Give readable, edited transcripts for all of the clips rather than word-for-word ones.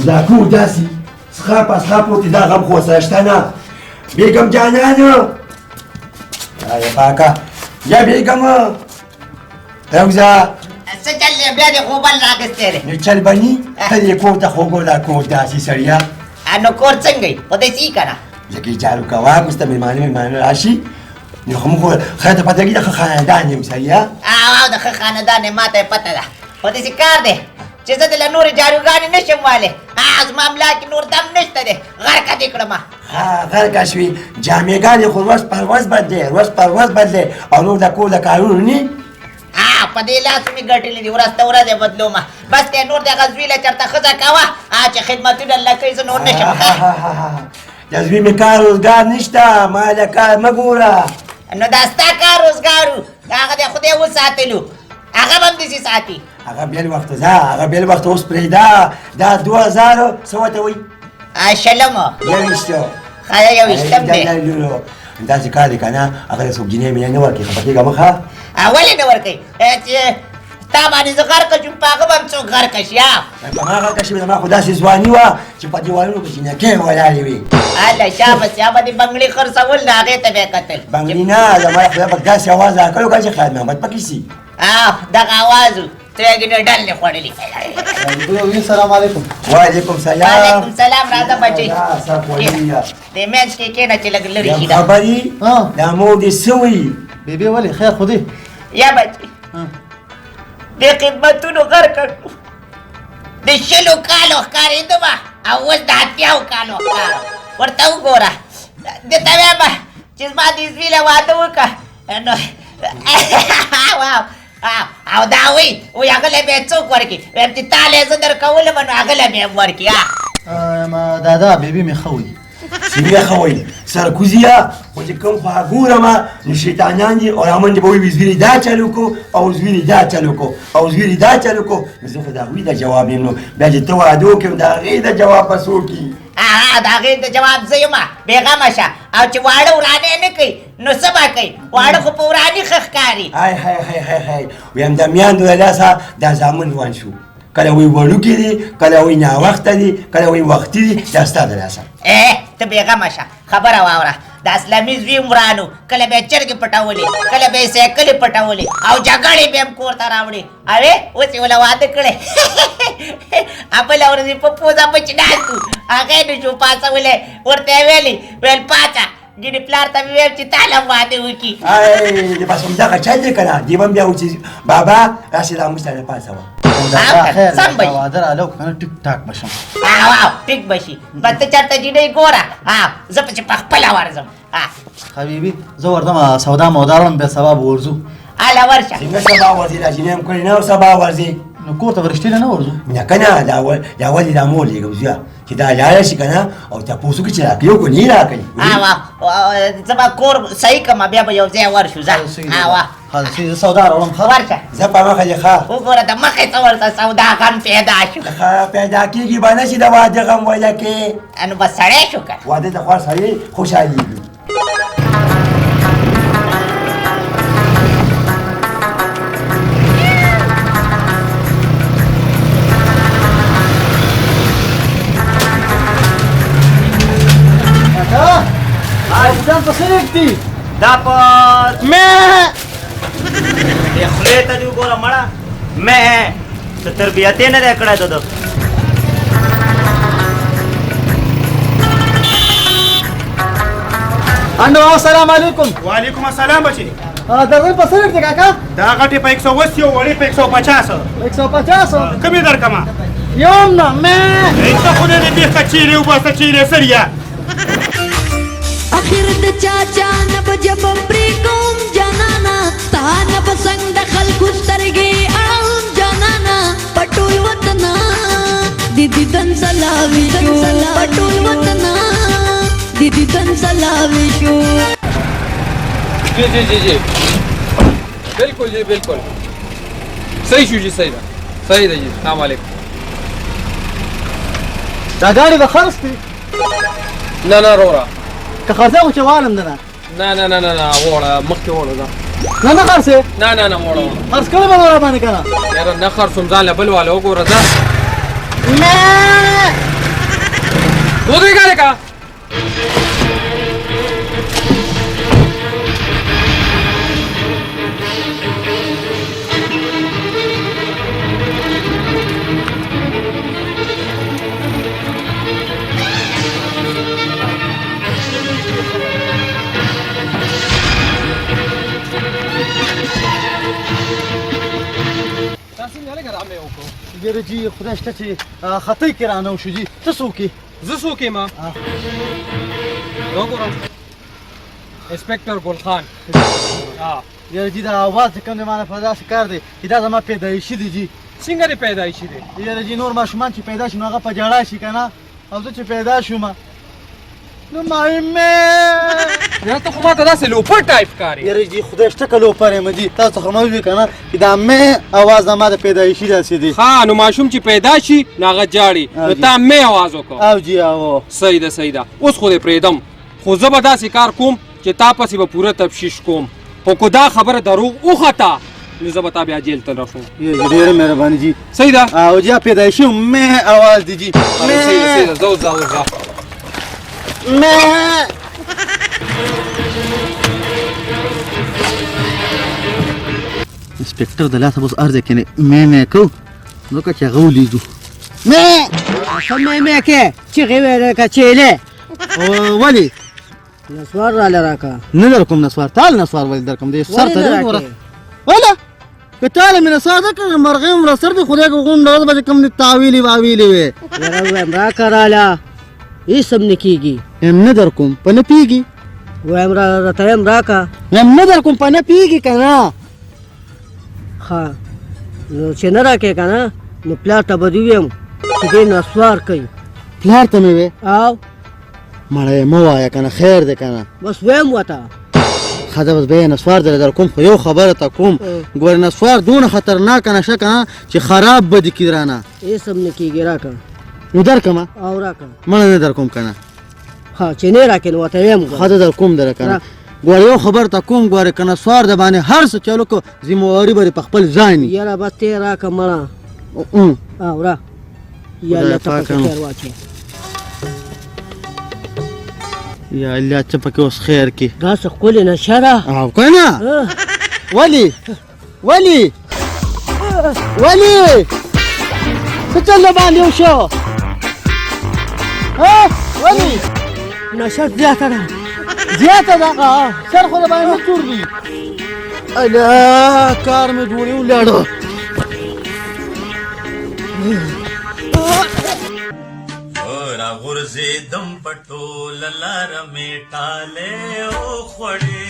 دا کور داسې څخه په څخه پورتې دا غم خو سره شته نه بیګم جانانو یا پاکه یا بیګم روزه څه چل دی بیا دې خوبل راګستی دی نو چل بني ته دې کور ته خوږولا کور داسې سړیا نو کور څنګه یي خدای څه که نه ځکه جارو کوه اوس ته مېلمانه راشي نو خو موږ خدای ته پته کېږي د ښه خاندان یم سړیا او د ښه خاندان یې ما ته یې پته ده خو داسې کار دی چې زه دله نورې جاروګانې نه شم والی زما ملا کې نور دم نشته دی غرقه دې کړمه غرقه شوې جامېګانې خو ورځ پر ورځ بدلې ورځ پر ورځ بدلې او نور د کور د کارونو نه په دې لاسو مې ګټلې دي ورځ ته ورځ یې بدلومه بس دی نور دغه زوی له چېرته ښځه کوه چې خدمتونه الله کوي زه نور نه شم د زوی مې کار روزګار نشته ما له کار مه ګوره نو دا ستا کار روزګار و هغه د خدای وساتلو هغه به هم داسې ساتي هغه بېل وخت ده هغه بېل وخت اوس پرېږده دا 2000 څه ورته وایي شلمه یوویشتو ښه یوویشتم دی داسې کار دی که نه هغه د څوک جینۍ مینۍ نه ورکوي خفه کېږه مخه ولې نه ورکوي چې تا باندې زه غرقه شوم په هغه به هم څوک غرقه شي په ما غرقه شوې زما خو داسې ځواني وه چې په دیوالونو کې جینکۍ ولاړې وې هله شابس یا به دې بنګړي خرڅول نه هغې ته به یې کتل بنګړي نه زما خدای پاک داسې اواز راکړی که چې خیر محمد پکې سي دغه اواز و ته یې ګنې ډل نه خوړلي السلام علیکم وعلیکم سلام وعلیکم سلام راځه بچی دې منځ کې کښېنه چې لږ لرې شي خبرې دا مور دې څه وایي بیبي ولې خیر خو دې یا بچی دې خدمتونو غرقه کړو د 20 کالو ښکارېدمه او اوس د 80 کالو ښکارم ورته وګوره دې ته وایم چې زما دې زوی له واده وکړه نو او دا وایي هغه له به یې څوک ورکړي وایم چې تا له یې زه درکولم نو هغه له به یې ورکړي دادا بیبي مې ښه وایي سیبی خوی سرکوزیا خو چې کوم خوا ګورم نو شیطانان دي او رحمان دي به وایي زوی دا چلو کو او زوی دا چلو کو او زوی دا چلو کو نو زه خو د هغوی د جواب یم نو بیا چې ته واده وکړې د هغې د جواب به څوک وي د هغې د جواب زه یم بېغمه شه او چې واړه ورانې نه کوي نو څه به کوي واړه خو په وراني ښه ښکاري های ویم د میاندو له لاسه دا زامن روان شو کله وایي وړوکي دي کله وایي ناوخته دي کله وایي وختي دي دا ستا د لاسه ته بېغمه شه خبره واوره د اسلامي زوی ورانو کله به یې چرګې پټولې کله به یې سایکلې پټولې او جګړې به هم کور ته راوړې اوې اوس یې وله واده کړی بله ورځ یې په پوزه پچې ناست و هغه یې نه شو پاڅولی ورته یې ویلې ویل پاڅه ګینې پلار ته مې ویل چې تا له هم واده وکړي د بس همدغه چل دی که نه دې به هم بیا و چې بابا راسې دا موږ ته نه پاڅوه سم به واده راله که نه ټیک ټاک به شم ټیک به شي بس ته چېرته جینۍ ګوره زه پسې په خپله ورځم حبیبي زه ورځم سودا مودا راوړم بیا سبا به ورځو هله ورشه څنګه سبا ورځې دا جینۍ هم کړې نه او سبا ورځې نو کور ته به رښتینې نه ورځو نه که نه دا ولې دا مور لېږم زویه چې دا لاړه شي که نه او تپوس وکړي چې راکوي او که نه یې راکوي زه به کور صحیح کړم بیا به یو ځای ورشو ځه زه سودا راوړم ورشه زه په مخه دې ښه وګوره د مخې څه ورته سودا غم پیدا شو پیدا کېږي به نه شي د واده غم ویله کې نو بس سړی شو که واده ته خوار سړی خوشحالېږي ځان په څه رېږدي دا په خولې ته دې وګوره مړه مې ته تربیت یې نه دی کړی ده انډو السلام علیکم وعلیکم السلام بچی درغل په څه رېږدي کاکا دا غټې په 180 او وړې په 150 150 کمې درکمه یوم نه مې ته خو دې دې کچېرې وباسه چېرې سریا اخر د چاچا نه به جب پرې کوم جانانا تا نه به څنګ د خلکو سترګې اړوم جانانا پټول وطنا دیدی دن سلاوي شو پټول وطنا دیدی دن سلاوي شو जी बिल्कुल जी बिल्कुल सही शू जी सही है जी सलाम वालेकुम دا ګاډي به خرڅ کړي نه نه رورا که خرڅه خو چې والم ده نه نه نه نه نه وړه مخکې وړه ده نه خرڅې نه نه نه وړه خرڅ کړی به نو را باندې که نه یاره نه خرڅوم ځان له بل والا وګوره ده نه ودرېږه لکه یاره جی خدای شته چې خطۍ کې رانه وشو جي ته څوک یې زه څوک یم وګوره انسپکټر ګل خان یاره جي دا اواز چې کوم دی ما نه په داسې کار دی چې دا زما پیدایشي دی جي څنګه دې پیدایشي دی یاره جي نور ماشومان چې پیدا شي نو هغه په جړا شي که نه او زه چې پیدا شوم نو مایمې یاره ته خو ما ته داسې لوپر ټایپ ښکارې یاره جي خدای شته که لوپر یم جي تاسو څخه مه وي که نه چې دا مې اواز زما د پیدایشي داسې دی ها نو ماشوم چې پیدا شي نو هغه جاړي نو تا مې اواز وکړو او جي او صحیح ده صحیح ده اوس خو دې پرېږدم خو زه به داسې کار کوم چې تا پسې به پوره تفتیش کوم خو که دا خبره دروغ وخته نو زه به تا بیا جیل ته رسوم ډېره مهرباني جي صحیح ده او جي پیدایشي مې اواز دی جي صحیح ده ځه ځه انسپکټر د لاسه اوس ارزه کې مې کو نو که چې هغه ولیدو مې کې چغې ویل که چیلې ولې نسوار راله راکه نه در کوم نسوار تال نسوار ولې در کوم دی سر ته وګوره ولا که تاله مې نسوار درکړه مرغۍ عمره سر دی خدای که غونډه ورځ به چې کوم دی تاویلې واویلې وې یاره ویم راکه راله هېڅ هم نه کېږي یم نه در کوم په نه پیږي ویم راته یم راکه یم نه در کوم په نه پیږي که نه ښه نو چې نه راکې که نه نو پلار ته به دې ویم چې دې نسوار کوي پلار ته مې وې او مړی مه وایه که نه خیر دی که نه بس ویم ورته ښه ده بس بیا نسوار در کوم خو یو خبره ته کوم ګورې نسوار دونه خطرناکه نشه که نه چې خراب به دي کړي رانه هېڅ هم نه کېږي راکه نو در کمه او راکه مړه نه در کوم که نه ها چې نه راکې نو ورته ویم ښه ده در کوم در که نه ګوره یو خبر ته کوم ګوره که نسوار د باندې هر څه چلو کو ذمواري به په خپل ځان وي یاره بس ته راکه مړه او را یا الله ته پکې خیر واچوي یا الله ته پکې اوس خیر کې داسې ښکلې نشه ده او که نه ولې ولې ولې څه چل باندې وشو ولې نشه زیاته ده زیاته ده سر خو د باندې نه تور دي الله کار مې جوړې ولاړه راغورځېدم په ټوله لاره مې ټالې وخوړې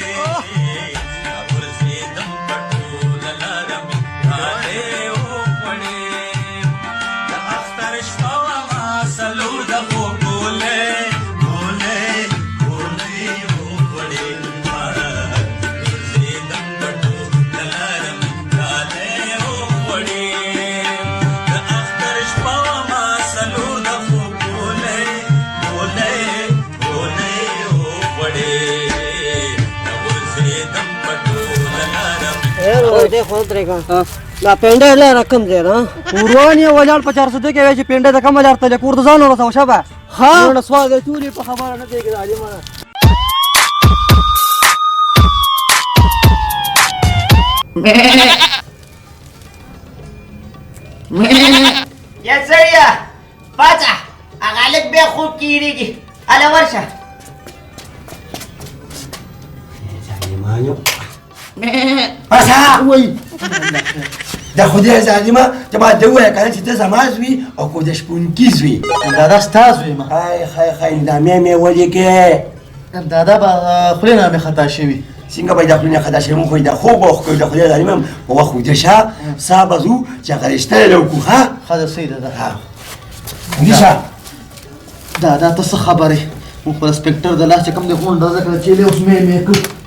راغورځېدم په ټوله لاره مې ټالې وخوړې د اختر شپه وه ما سلو د خوب ګولې ګولې ګولې وخوړې راغورځېدم په ټوله لاره مې ټالې وخوړې د اختر شپه وه ما سلو د خوب دې خو درېږه دا پینډه لاره کم دی نه ورون یې ولاړ په 400 کې وایي چې پینډه د کم ولاړ ته کور د ځان ورسو شبه ها نو سوال دی ټولې په خبره نه دی کې عالمانه یا سړیه پاڅه هغه هلک بیا خوب کې هېرېږي هله ورشه پسا د خدای ظالمه ته ما ته ووایه که نه چې ته زما زوی او که د شپونکي زوی دادا ستا زوی یم خی دا مې مې ولیکې دادا به خولې نه مې خطا شوي څنګه به د خولې نه خطا شوي مونږ خو د خوب وخت د خدای ظالم یم په وخت ویده شه سا به ځو چې هغه رشته یې لو کړو ښه ښه ده صحیح ده ویده شه دادا ته څه خبرې مونږ خو انسپکټر د لاس چې کوم دی غونډه ده کړه چې اوس مې کړو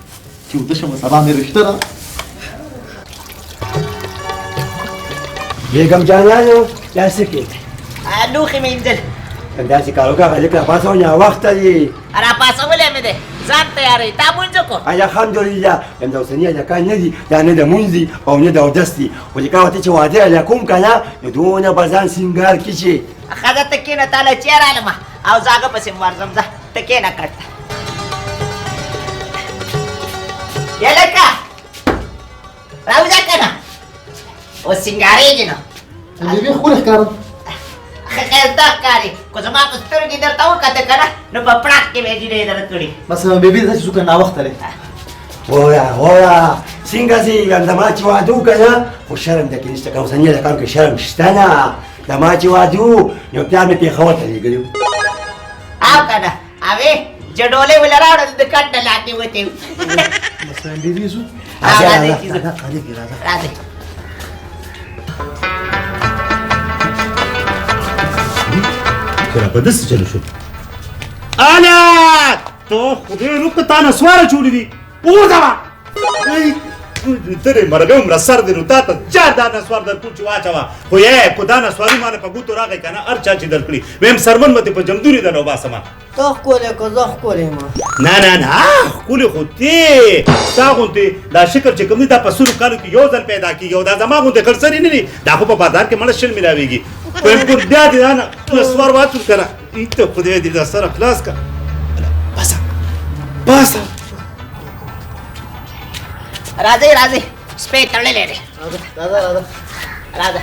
چې وده شم سبا مې رشته ده بیګم جانانو دا څه کې لوښي مې وینځل همداسې کار وکړه هلک راپاڅه ناوخته دی راپاڅولی مې دی ځان تیاروي تا مونځ وکړو الحمدلله همدا اوسني هلکان نه دي دا نه د مونځ دي او نه د اودس دي خو چې کله ته چې واده هلک کوم که نه نو دونه به ځان سینګار کړي چې ښځه ته کښېنه تا له چای رالمه आओ जागा पसे मार समजा टके ना काढता याला का राहू जा का ना ओ सिंगारे गे ना Bibi khulih karam. खैरता कारी कुछ मा कुछ तर गिदर ताऊ कते करा न बपड़ाक के भेजी रे इधर कड़ी بس بيبي ده شو كان وقت عليه. ويا سينغازي دماتي وادو كنا وشرم ده كنيستا كان سنيه ده كان شرم شتانا دماتي وادو يوم تعمل في خوات اللي قالوا आओ कना अबे जडोले वाला रावण द कट लाती होते بس بيبي شو. राधे كده بدس چلو شو انا تو خدای رو که تا نسواره جوړی دي وځه ترې مرګم را سر دې نو تا ته چار دا نسوار در ټول چې واچوه خو یې کو دا نسواري مانه په ګوتو راغی که نه هر چا چې در کړي ویم سرمن به دې په جمدوري در وباسمه تو ښکلی که زه ښکلی ما نه ښکلې خو تی ستا غوندې دا شکل چې کوم دی دا په سلو کالو کې یو ځل پیدا کېږي او دا زما غوندې خرڅري نه دي دا خو په بازار کې مړه شل میلاویږي خو یم پور بیا دې دا نسوار واچول که نه ته خدای دې دا سره خلاص که باسه राधे राधे स्पे तळे ले रे राधा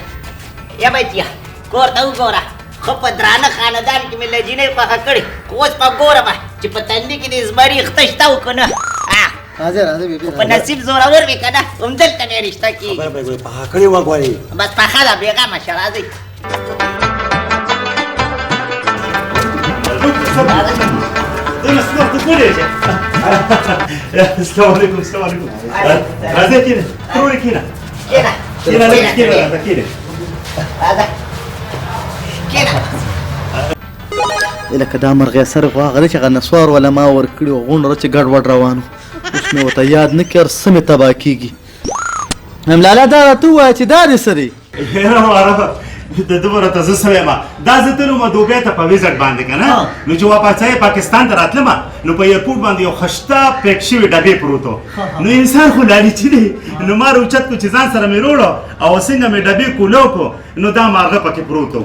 या बैठिया कोर ताऊ गोरा खपद्रान खानदान की मिले जिने पकड़ी कोच पा गोरा बा चिपतंदी की इस बारी इख्तशता कना राधे बेबी पण नसीब जोरावर बे कना उमदल कने रिश्ता की बरोबर पहाकडी वागवारी बस पाखादा बेगा माशा राधे السلام عليكم السلام عليكم هذا كده تروي كده كده كده كده هذا كده لك دا مرغه سرغ واغلی چې غنسوار ولا ما ور کړی غون رچ ګډ وډ روانو اوس مې وته یاد نکر سمه تبا کیږي مملاله دا تو وای چې دا دې سری د دومره ته زه سوی یم دا زه تلم دوبۍ ته په ویزټ باندې که نه نو چې واپس یې پاکستان ته راتلم نو په ایرپورټ باندې یو خشته پیک شوي ډبې پروت و نو انسان خو لالچي دی نو ما راوچت کړو چې ځان سره مې وروړو او څنګه مې ډبې کولو کړو نو دا مارغه پکې پروت و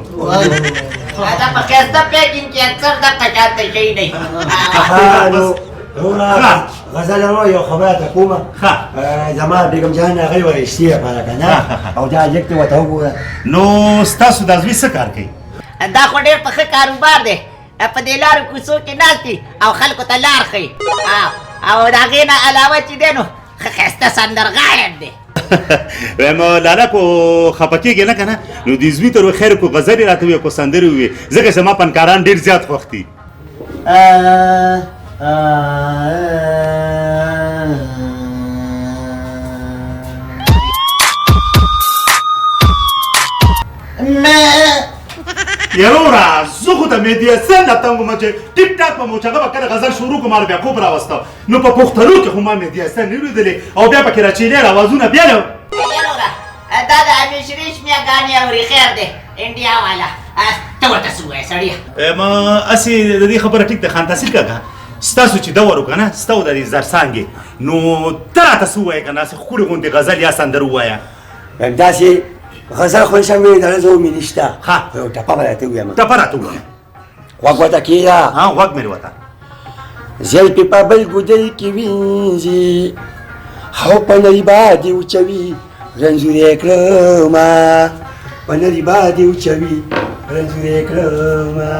هذا بخير ده بيجين كي اكثر ده قشات شيء نہیں هورا غزال رو یو خبره کومه زما بیگم جان غي ور اشتیا پاره کنه او دا یکته وته وګوره نو ستاسو د ازوي څه کار کوي دا خو ډېر پخه کاروبار دی په دې لارو کوڅو کې ناستي او خلکو ته لار ښیي او د هغې نه علاوه چې دی نو ښه ښایسته سندرغاړی دی وایم لالا کو خفه کېږي نه که نه نو د زوی تر خیر کو غزلې راته ووایي کو سندرې ووایي ځکه زما فنکاران ډېر زیات خوښ دي یارورا زه خو د میډیاسن نه تنګ وم چې ټیک ټاک په موچغه به کله غزل شروع کوم بیا خوب راوسته نو په پښتنو کې خو ما میډیاسن نه لیدلې او بیا پکې راچېلې اوازونه بیا نو یارورا دا د همیش ریشمیا ګانې اوري خیر دی انډیا والا ته ورته څه ووایې سړیه ما اسې د دې خبره ټیک ده خان تحصیل کاکا ستاسو چې دور وکړه نه ستاسو د دې زرڅانګې نو ته راته څه ووایې که نه هسې ښکلې غوندې غزل یا سندره ووایه داسې غزل خودشم می داره زو می نشته یو ټپه به راته ووایم ټپه راته ووایه غوږ ورته کېږده غوږ مې ورته زلفې په بل ګودل کې وینځي او په نري باندې وچوي رنځور یې کړمه په نري باندې وچوي رنځور یې کړمه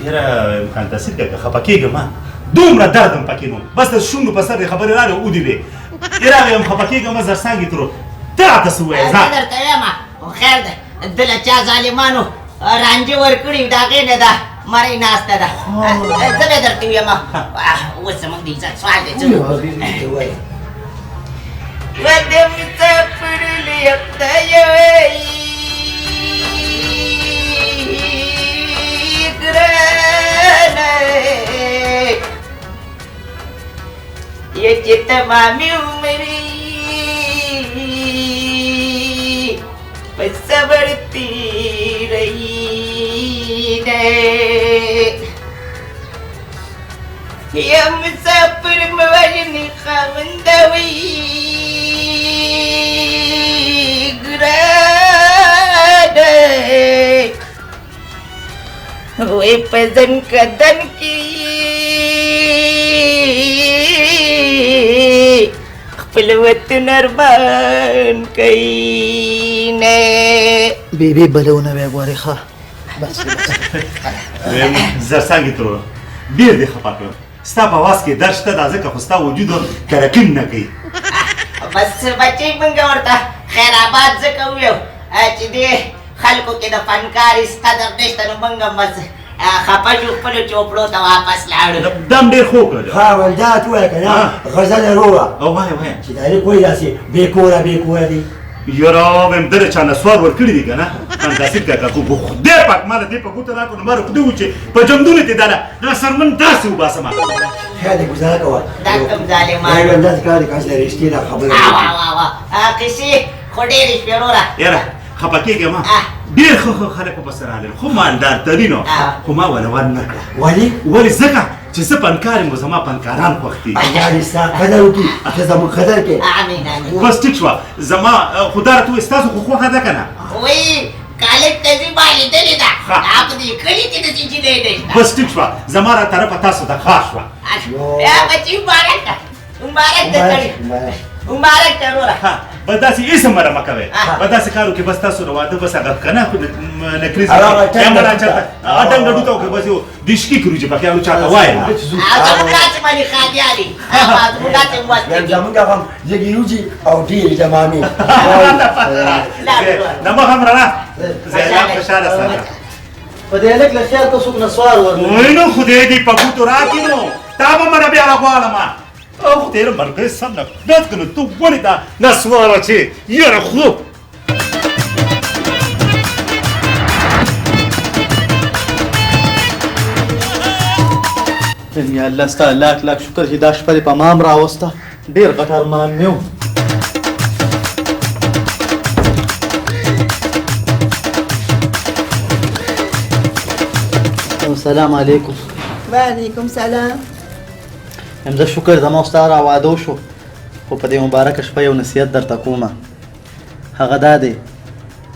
یاره خان تحصیل کاکا خفه کېږم دومره درد هم پکې نو بس د شونډو په سر دې خبرې راغلې ودې وې یاره یم خفه کېږم زرڅانګې ترو ته راته څه ووایې زه درته وایم خیر دی دله چا ظالمانو رانجې ورکړي د هغې نه ده مرۍ ناسته ده زه به درته ووایم اوس زموږ د عزت سوال دی ودم څپړلې خدای ګرانه ये چې تمامي عمرې په صبر تېروي یا مسافر مه وژنې خاوندوي ګرانه وې پزن کدن کی خپل وطن ارمان کوي نه بیبي بلونه وی ګورې ښه بس زه څنګه تر ډېر دې خفه کړم ستا په واس کې درد شته دا ځکه خو ستا وجود ترقیم نه کوي بس بچی منګه ورته خیر آباد ځکه ویو چې دې خلکو کې د فنکار قدر نشته نو منګه بس خفه شو خپلو چوپړو ته واپس لاړو دم ډېر خوږ کړل ها ولدا ته وایه که نه غزل روغه او وایه وایه چې دا لیک وایي داسې بې کوره دی یاره وایم ده چا نسوار ورکړي دي که نه همداسې کاکا خو خدای پاک ما له دې په ګوته راکړو نو ما روږدی و چې په جمدونه دې دا سرمن داسې وباسم خیر دی ګزاره کوه دا کوم ظالمان داسې کار دی کاش د رښتې دا خبره قیسې خو ډېرې شوې وروره یاره خفه کېږه ما ډېر ښه ښه خلک په پسې راغلل خو مالدار ترینو خو ما وله ور نه کړه ولې ځکه چې زه فنکار یم زما فنکاران خوښ دي الله دې ستا قدر وکړي ته زموږ قدر کې امین امین بس ټیک شوه زما خو دا راته وایي ستاسو خو خوښه ده که نه وایي کالج ته ځي ما لیدلې ده په دې کلي کې داسې نجلۍ نشته بس ټیک شوه زما را طرفه تاسو ته ښه شوه بچي مبارک ده مبارک ده کړي مبارک ته وروره بس داسې هېڅ مره مه کوئ په داسې کارو کې بس تاسو د واده بس هغه که نه نکریز هغه ډنګ ډډو ته وکړئ بس یو دشکي کړو چې پکې هغه چاته وایم زموږ داسې باندې خادیان دي زموږ داسې مواستي دي زموږ هم زګیروجي او ډېرې جمامې نه مخ هم رڼا زیلا خوشحاله سره په دې هلک له خیال ته څوک نسوار ورنه وای نو خدای دې په ګوتو راکړي نو تا به مره بیا راغواړم او خدای له مرګۍ سم نه بد که نو تو ولې دا نسواره چې یاره خوب یا الله ستا لاک شکر چې دا شپه دې په ما هم راوسته ډېر غټ ارمان مې و السلام علیکم وعلیکم سلام همزه شکر زما ستا را واده وشو خو په دې مبارکه شپه یو نصیحت درته کومه هغه دا دی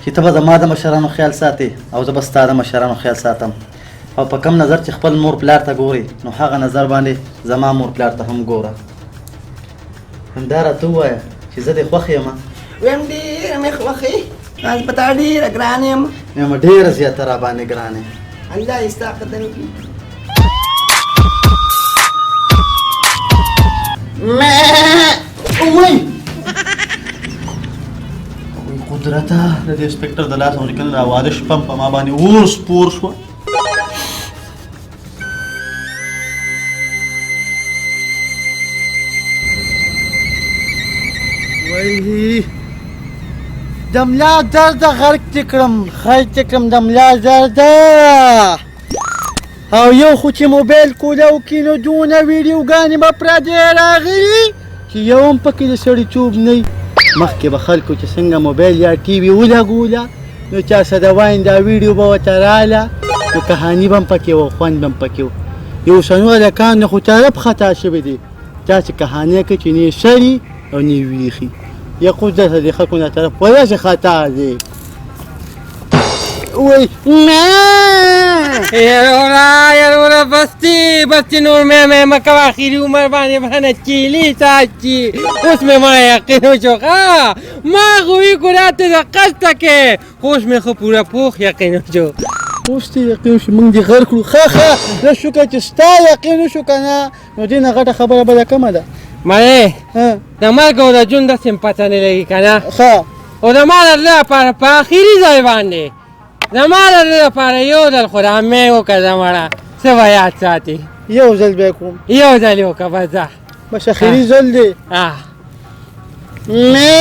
چې ته به زما د مشرانو خیال ساتې او زه به ستا د مشرانو خیال ساتم او په کم نظر چې خپل مور پلار ته ګورې نو هغه نظر باندې زما مور پلار ته هم ګوره همدا راته ووایه چې زه دې خوښ یم ویم ډېره مې خوښې تاسو په تا ډېره ګران یم یم ډېره زیاته را باندې ګران یم الله دې ستا قدر وکړي وای قدرته د دې انسپکټر د لاس اورېکل را واده شپه په ما باندې اور سپور شوه وای د ملا درد غرق چې کړم خرڅ چې کړم د ملا درد او یو خو چې موبایل کولاو کې نو دونه ویډیوګانې به پردې راغلي چې یو هم پکې د سړیتوب نه مخکې به خلکو چې څنګه موبایل یا ټي وي ولګوله نو چا څه د واین دا ویډیو به ورته راله نو کهاني به هم پکې و خوند به هم پکې و یو اوسنو هلکان خو طرف خطا شوي دي چا چې کهاني کوي چې نه سړي او نه ویښي یا قدرت د خلکو نه طرف ولاسې خطا دی وای یارورا بستی نور میں مکو آخری عمر بانے بھانا چیلی ساچی اس میں ما یقین ہو چکا ما غوی گراتے دا قصد کے خوش میں خو پورا پوخ یقین ہو چو اوس ته یقین شو موږ دې غر کړو ښه زه شکر چې ستا یقین وشو که نه نو دې نه غټه خبره بله کمه ده مانے د مرګ او د ژوند داسې م پته نه لګي که نه ښه او د ما د زړه لپاره په آخري ځای باندې زما د زړه لپاره یو ځل خو رامې وکړه زمړه څه به یاد ساتي یو ځل بیا کوم یو ځل یې وکړه بس ځه بس اخري ځل دی مې